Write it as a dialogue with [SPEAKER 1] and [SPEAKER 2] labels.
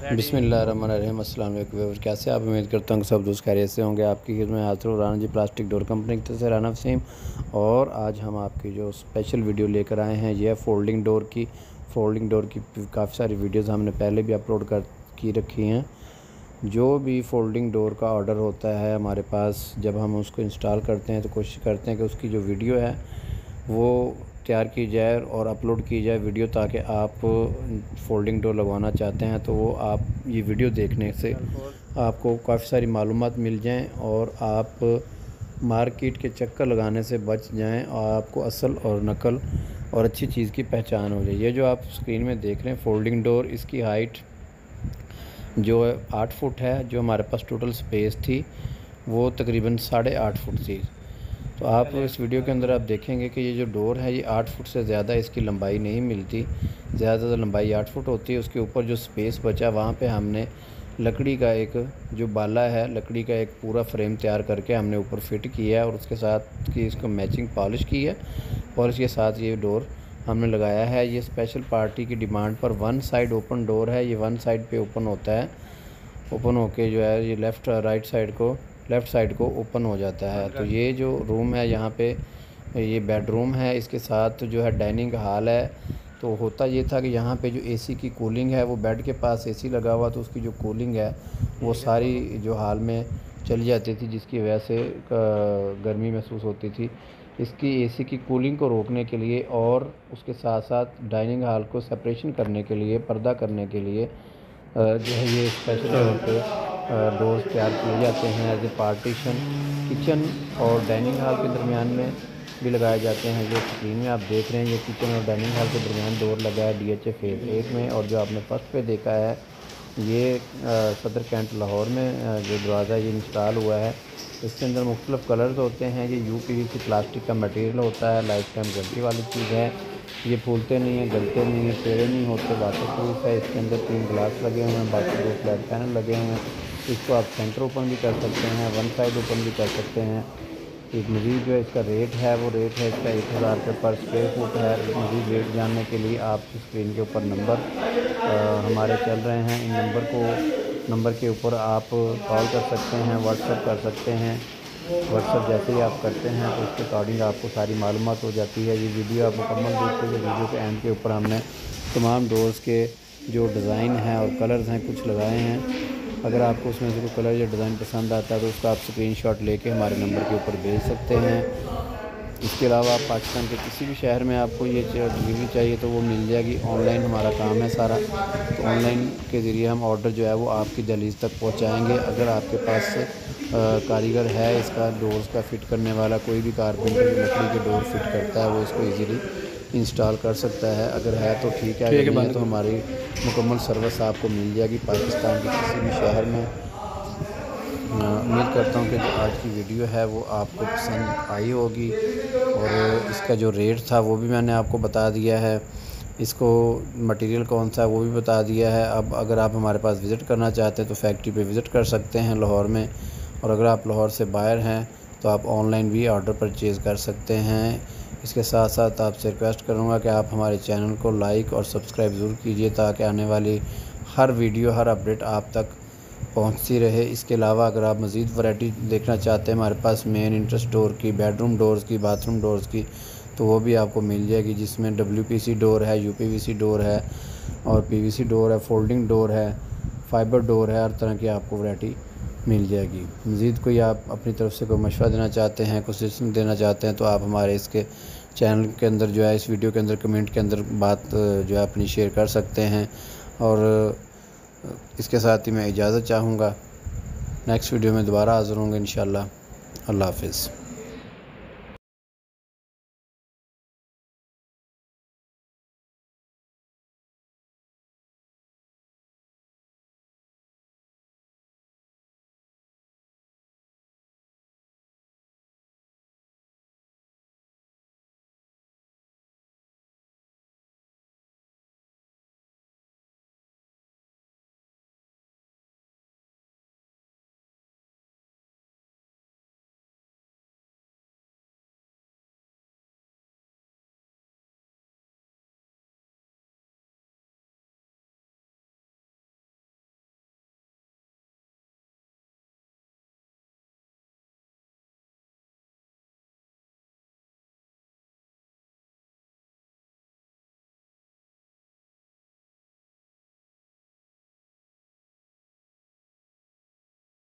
[SPEAKER 1] बिस्मिल्लाहिर्रहमानिर्रहीम। अस्सलाम वालेकुम। कैसे आप? उम्मीद करता हूँ कि सब दोस्त खैरियत से होंगे। आपकी खिदमत में हाजिर हूँ राना जी प्लास्टिक डोर कंपनी की तरफ से, राना वसीम। और आज हम आपकी जो स्पेशल वीडियो लेकर आए हैं ये है फोल्डिंग डोर की। काफ़ी सारी वीडियोज़ हमने पहले भी अपलोड की रखी हैं। जो भी फोल्डिंग डोर का ऑर्डर होता है हमारे पास, जब हम उसको इंस्टॉल करते हैं तो कोशिश करते हैं कि उसकी जो वीडियो है वो तैयार की जाए और अपलोड की जाए वीडियो, ताकि आप फोल्डिंग डोर लगवाना चाहते हैं तो वो आप ये वीडियो देखने से आपको काफ़ी सारी मालूमात मिल जाएं और आप मार्केट के चक्कर लगाने से बच जाएं और आपको असल और नकल और अच्छी चीज़ की पहचान हो जाए। ये जो आप स्क्रीन में देख रहे हैं फोल्डिंग डोर, इसकी हाइट जो है 8 फुट है। जो हमारे पास टोटल स्पेस थी वो तकरीबन 8.5 फुट थी। तो आप इस वीडियो के अंदर आप देखेंगे कि ये जो डोर है ये 8 फुट से ज़्यादा इसकी लंबाई नहीं मिलती। ज़्यादा लंबाई 8 फुट होती है। उसके ऊपर जो स्पेस बचा वहाँ पे हमने लकड़ी का एक जो बाला है, लकड़ी का एक पूरा फ्रेम तैयार करके हमने ऊपर फिट किया है और उसके साथ की इसको मैचिंग पॉलिश की है। पॉलिश के साथ ये डोर हमने लगाया है। ये स्पेशल पार्टी की डिमांड पर वन साइड ओपन डोर है। ये वन साइड पे ओपन होता है, ओपन होके जो है ये लेफ़्ट साइड को ओपन हो जाता है। तो ये जो रूम है यहाँ पे ये बेडरूम है, इसके साथ जो है डाइनिंग हॉल है। तो होता ये था कि यहाँ पे जो एसी की कूलिंग है वो बेड के पास एसी लगा हुआ, तो उसकी जो कूलिंग है वो सारी जो हॉल में चली जाती थी, जिसकी वजह से गर्मी महसूस होती थी। इसकी एसी की कूलिंग को रोकने के लिए और उसके साथ साथ डाइनिंग हॉल को सेपरेशन करने के लिए, पर्दा करने के लिए जो है ये स्पेशल तौर पे डोर्स तैयार किए जाते हैं एज ए पार्टीशन। किचन और डाइनिंग हॉल के दरमियान में भी लगाए जाते हैं। जो स्क्रीन में आप देख रहे हैं ये किचन और डाइनिंग हॉल के दरमियान डोर लगा है DHA फेज़ 1 में। और जो आपने फर्स्ट पे देखा है ये सदर कैंट लाहौर में जो दरवाज़ा ये इंस्टॉल हुआ है, इसके अंदर मुख्तलिफ़ कलर्स होते हैं। ये UPVC प्लास्टिक का मटेरियल होता है, लाइफ टाइम गारंटी वाली चीज़ है। ये फूलते नहीं हैं, गलते नहीं हैं, टेढ़े नहीं होते, वाटरप्रूफ है। इसके अंदर 3 ग्लास लगे हुए हैं, बाकी 2 फ्लैट पैनल लगे हुए हैं। इसको आप सेंटर ओपन भी कर सकते हैं, वन साइड ओपन भी कर सकते हैं। एक मज़ीद जो इसका रेट है वो रेट है इसका 1000 रुपये पर स्क्वायर फुट है। मज़ीद रेट जानने के लिए आप स्क्रीन के ऊपर नंबर हमारे चल रहे हैं, इन नंबर के ऊपर आप कॉल कर सकते हैं, व्हाट्सएप कर सकते हैं। व्हाट्सएप जैसे ही आप करते हैं तो उसके अकॉर्डिंग आपको सारी मालूमात हो जाती है। ये वीडियो आप मुकम्मल देखते हुए वीडियो के एंड के ऊपर हमने तमाम डोर्स के जो डिज़ाइन हैं और कलर्स हैं कुछ लगाए हैं। अगर आपको उसमें से कोई कलर या डिज़ाइन पसंद आता है तो उसका आप स्क्रीनशॉट लेके हमारे नंबर के ऊपर भेज सकते हैं। इसके अलावा आप पाकिस्तान के किसी भी शहर में आपको ये डिलीवरी चाहिए तो वो मिल जाएगी। ऑनलाइन हमारा काम है सारा, तो ऑनलाइन के ज़रिए हम ऑर्डर जो है वो आपकी दहलीज तक पहुंचाएंगे। अगर आपके पास कारीगर है इसका डोर्स का फ़िट करने वाला, कोई भी कारपेंटर लकड़ी के डोर फिट करता है वो इसको ईज़िली इंस्टॉल कर सकता है। अगर है तो ठीक है, अगर नहीं है तो हमारी मुकम्मल सर्विस आपको मिल जाएगी पाकिस्तान के किसी भी शहर में। उम्मीद करता हूँ कि जो आज की वीडियो है वो आपको पसंद आई होगी। और इसका जो रेट था वो भी मैंने आपको बता दिया है, इसको मटेरियल कौन सा है वो भी बता दिया है। अब अगर आप हमारे पास विज़िट करना चाहते हैं तो फैक्ट्री पे विज़िट कर सकते हैं लाहौर में। और अगर आप लाहौर से बाहर हैं तो आप ऑनलाइन भी ऑर्डर परचेज़ कर सकते हैं। इसके साथ साथ आपसे रिक्वेस्ट करूँगा कि आप हमारे चैनल को लाइक और सब्सक्राइब ज़रूर कीजिए, ताकि आने वाली हर वीडियो, हर अपडेट आप तक पहुंचती रहे। इसके अलावा अगर आप मज़ीद वैरायटी देखना चाहते हैं हमारे पास मेन इंट्रेंस डोर की, बेडरूम डोर्स की, बाथरूम डोर्स की, तो वो भी आपको मिल जाएगी, जिसमें WPC डोर है, UPVC डोर है और PVC डोर है, फोल्डिंग डोर है, फाइबर डोर है। हर तरह की आपको वैरायटी मिल जाएगी। मज़ीद कोई आप अपनी तरफ से कोई मशवरा देना चाहते हैं, कोई सजेशन देना चाहते हैं तो आप हमारे इसके चैनल के अंदर जो है, इस वीडियो के अंदर कमेंट के अंदर बात जो है अपनी शेयर कर सकते हैं। और इसके साथ ही मैं इजाज़त चाहूँगा। नेक्स्ट वीडियो में दोबारा हाज़िर होंगे इंशाअल्लाह। अल्लाह हाफ़िज़।